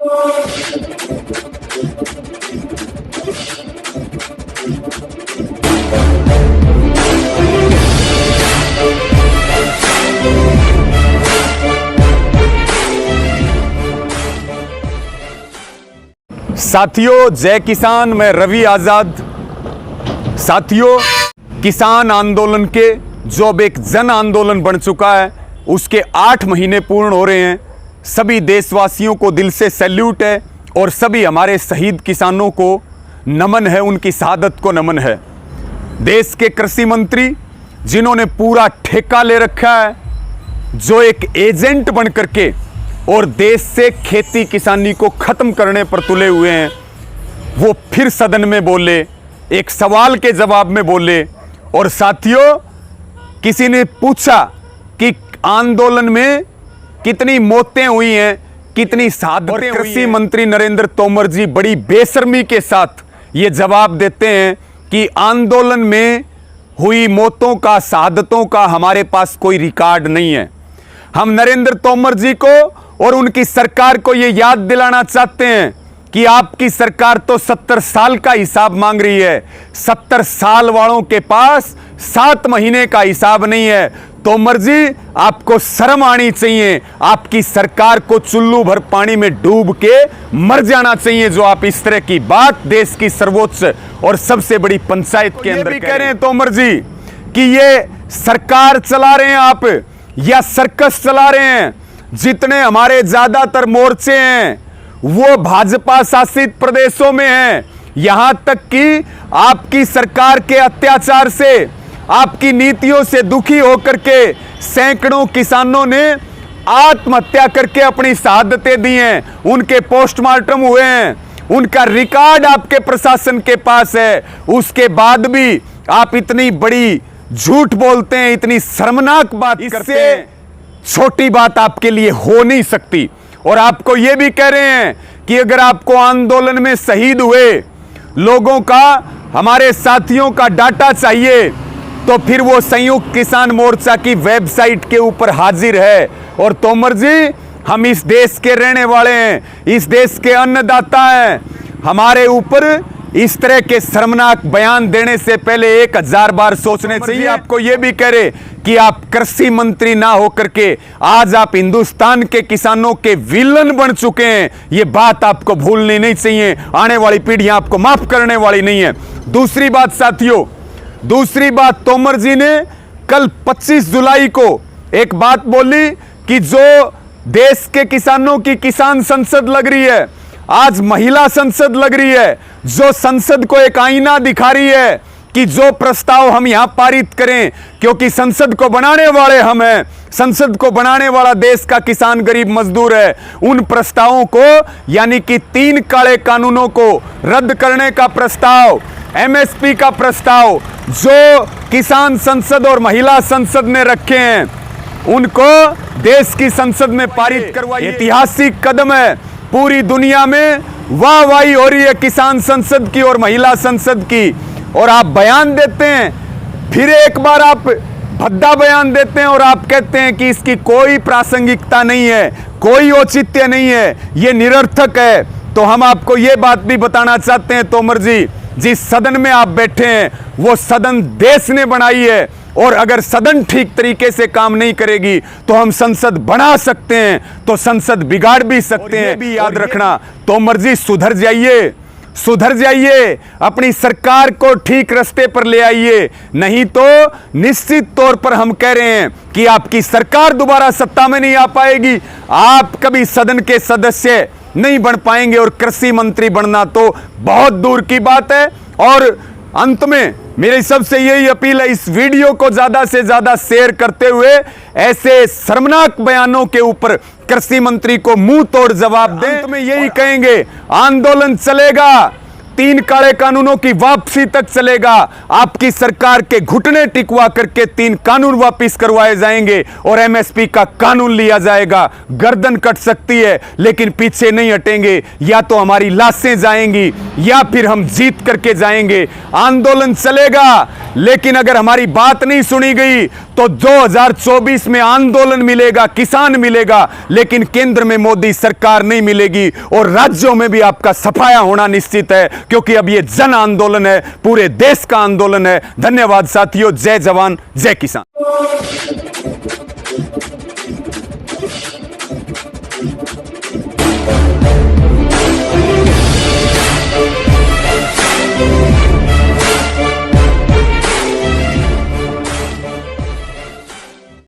साथियों, जय किसान। मैं रवि आजाद। साथियों, किसान आंदोलन के जो अब एक जन आंदोलन बन चुका है, उसके 8 महीने पूर्ण हो रहे हैं। सभी देशवासियों को दिल से सैल्यूट है और सभी हमारे शहीद किसानों को नमन है, उनकी शहादत को नमन है। देश के कृषि मंत्री जिन्होंने पूरा ठेका ले रखा है, जो एक एजेंट बन करके और देश से खेती किसानी को खत्म करने पर तुले हुए हैं, वो फिर सदन में बोले, एक सवाल के जवाब में बोले। और साथियों, किसी ने पूछा कि आंदोलन में कितनी मौतें हुई हैं, कितनी शहादतें हुई हैं। कृषि मंत्री नरेंद्र तोमर जी बड़ी बेशर्मी के साथ ये जवाब देते हैं कि आंदोलन में हुई मौतों का, शहादतों का हमारे पास कोई रिकॉर्ड नहीं है। हम नरेंद्र तोमर जी को और उनकी सरकार को यह याद दिलाना चाहते हैं कि आपकी सरकार तो 70 साल का हिसाब मांग रही है। 70 साल वालों के पास 7 महीने का हिसाब नहीं है। तोमर जी, आपको शर्म आनी चाहिए। आपकी सरकार को चुल्लू भर पानी में डूब के मर जाना चाहिए, जो आप इस तरह की बात देश की सर्वोच्च और सबसे बड़ी पंचायत के अंदर कह रहे हैं। तोमर जी कि ये सरकार चला रहे हैं आप या सर्कस चला रहे हैं। जितने हमारे ज्यादातर मोर्चे हैं वो भाजपा शासित प्रदेशों में हैं। यहां तक कि आपकी सरकार के अत्याचार से, आपकी नीतियों से दुखी होकर के सैकड़ों किसानों ने आत्महत्या करके अपनी शहादतें दी हैं। उनके पोस्टमार्टम हुए हैं, उनका रिकॉर्ड आपके प्रशासन के पास है। उसके बाद भी आप इतनी बड़ी झूठ बोलते हैं, इतनी शर्मनाक बात करते हैं। छोटी बात आपके लिए हो नहीं सकती। और आपको यह भी कह रहे हैं कि अगर आपको आंदोलन में शहीद हुए लोगों का, हमारे साथियों का डाटा चाहिए, तो फिर वो संयुक्त किसान मोर्चा की वेबसाइट के ऊपर हाजिर है। और तोमर जी, हम इस देश के रहने वाले हैं, इस देश के अन्नदाता हैं। हमारे ऊपर इस तरह के शर्मनाक बयान देने से पहले 1000 बार सोचने चाहिए। आपको यह भी कह रहे कि आप कृषि मंत्री ना होकर के आज आप हिंदुस्तान के किसानों के विलन बन चुके हैं। यह बात आपको भूलनी नहीं चाहिए। आने वाली पीढ़ियां आपको माफ करने वाली नहीं है। दूसरी बात साथियों, दूसरी बात, तोमर जी ने कल 25 जुलाई को एक बात बोली कि जो देश के किसानों की किसान संसद लग रही है, आज महिला संसद लग रही है, जो संसद को एक आईना दिखा रही है कि जो प्रस्ताव हम यहां पारित करें, क्योंकि संसद को बनाने वाले हम हैं, संसद को बनाने वाला देश का किसान गरीब मजदूर है। उन प्रस्तावों को, यानी कि 3 काले कानूनों को रद्द करने का प्रस्ताव, एमएसपी का प्रस्ताव जो किसान संसद और महिला संसद ने रखे हैं, उनको देश की संसद में पारित करवाइए। ऐतिहासिक कदम है। पूरी दुनिया में वाहवाही हो रही है किसान संसद की और महिला संसद की। और आप बयान देते हैं, फिर एक बार आप भद्दा बयान देते हैं और आप कहते हैं कि इसकी कोई प्रासंगिकता नहीं है, कोई औचित्य नहीं है, ये निरर्थक है। तो हम आपको ये बात भी बताना चाहते हैं तोमर जी, जिस सदन में आप बैठे हैं वो सदन देश ने बनाई है। और अगर सदन ठीक तरीके से काम नहीं करेगी तो हम संसद बना सकते हैं, तो संसद बिगाड़ भी सकते हैं। भी याद रखना तोमर जी, सुधर जाइए, सुधर जाइए, अपनी सरकार को ठीक रास्ते पर ले आइए। नहीं तो निश्चित तौर पर हम कह रहे हैं कि आपकी सरकार दोबारा सत्ता में नहीं आ पाएगी। आप कभी सदन के सदस्य नहीं बन पाएंगे और कृषि मंत्री बनना तो बहुत दूर की बात है। और अंत में मेरी सबसे यही अपील है, इस वीडियो को ज्यादा से ज्यादा शेयर करते हुए ऐसे शर्मनाक बयानों के ऊपर कृषि मंत्री को मुंह तोड़ जवाब दें। अंत में यही कहेंगे, आंदोलन चलेगा, 3 काले कानूनों की वापसी तक चलेगा। आपकी सरकार के घुटने टिकवा करके 3 कानून वापस करवाए जाएंगे और एमएसपी का कानून लिया जाएगा। गर्दन कट सकती है लेकिन पीछे नहीं हटेंगे। या तो हमारी लाशें जाएंगी या फिर हम जीत करके जाएंगे। आंदोलन चलेगा, लेकिन अगर हमारी बात नहीं सुनी गई तो 2024 में आंदोलन मिलेगा, किसान मिलेगा, लेकिन केंद्र में मोदी सरकार नहीं मिलेगी और राज्यों में भी आपका सफाया होना निश्चित है, क्योंकि अब यह जन आंदोलन है, पूरे देश का आंदोलन है। धन्यवाद साथियों। जय जवान जय किसान।